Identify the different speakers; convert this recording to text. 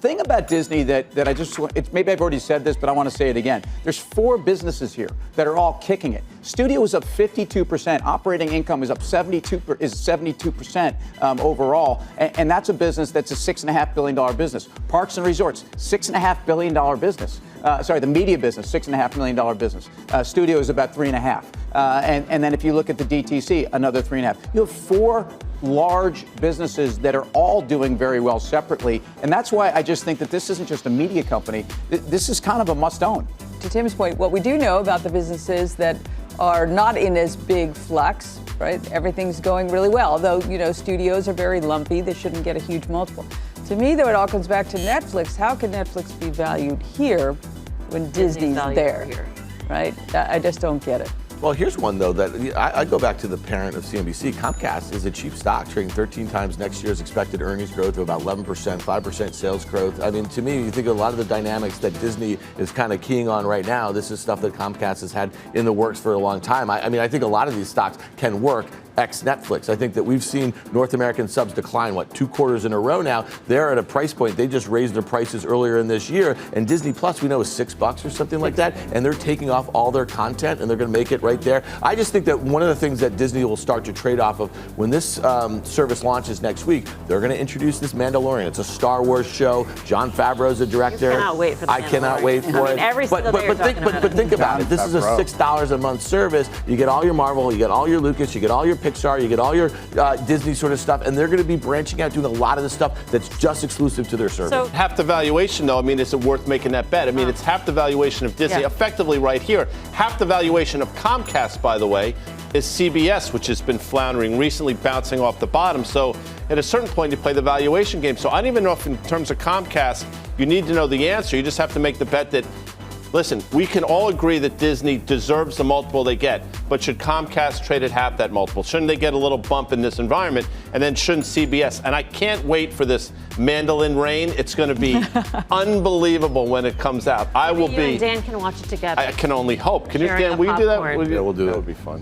Speaker 1: thing about Disney that I just want, maybe I've already said this, but I want to say it again. There's 4 businesses here that are all kicking it. Studio is up 52%. Operating income is up 72% overall, and that's a business that's a $6.5 billion business. Parks and Resorts, $6.5 billion business. The media business, $6.5 million business. Studio is about 3.5. And then if you look at the DTC, another 3.5. You have 4 large businesses that are all doing very well separately. And that's why I just think that this isn't just a media company. This is kind of a must-own.
Speaker 2: To Tim's point, what we do know about the businesses that are not in as big flux, right? Everything's going really well. Although, studios are very lumpy. They shouldn't get a huge multiple. To me, though, it all comes back to Netflix. How can Netflix be valued here when Disney's there? Here. Right? I just don't get it.
Speaker 3: Well, here's one, though, that I go back to the parent of CNBC. Comcast is a cheap stock, trading 13 times next year's expected earnings growth of about 11%, 5% sales growth. I mean, to me, you think of a lot of the dynamics that Disney is kind of keying on right now. This is stuff that Comcast has had in the works for a long time. I mean, I think a lot of these stocks can work ex-Netflix. I think that we've seen North American subs decline, 2 quarters in a row now. They're at a price point. They just raised their prices earlier in this year. And Disney Plus, we know, is $6 or something like that. And they're taking off all their content, and they're going to make it right there. I just think that one of the things that Disney will start to trade off of when this service launches next week, they're going to introduce this Mandalorian. It's a Star Wars show. Jon Favreau's the director.
Speaker 4: You cannot wait for the
Speaker 3: I cannot wait for it.
Speaker 4: Every single day
Speaker 3: but think about it. This is a $6 a month service. You get all your Marvel, you get all your Lucas, you get all your Pixar, you get all your Disney sort of stuff, and they're going to be branching out, doing a lot of the stuff that's just exclusive to their service.
Speaker 5: So half the valuation, though, I mean, is it worth making that bet? I mean, it's half the valuation of Disney, effectively right here. Half the valuation of Comcast, by the way, is CBS, which has been floundering, recently bouncing off the bottom. So at a certain point, you play the valuation game. So I don't even know if in terms of Comcast, you need to know the answer. You just have to make the bet that, listen, we can all agree that Disney deserves the multiple they get, but should Comcast trade at half that multiple? Shouldn't they get a little bump in this environment? And then shouldn't CBS? And I can't wait for this Mandolin Rain. It's going to be unbelievable when it comes out. I will be.
Speaker 4: You and Dan can watch it together.
Speaker 5: I can only hope. Can you, Dan, will you do that?
Speaker 3: Yeah, we'll do that.
Speaker 5: That would be fun.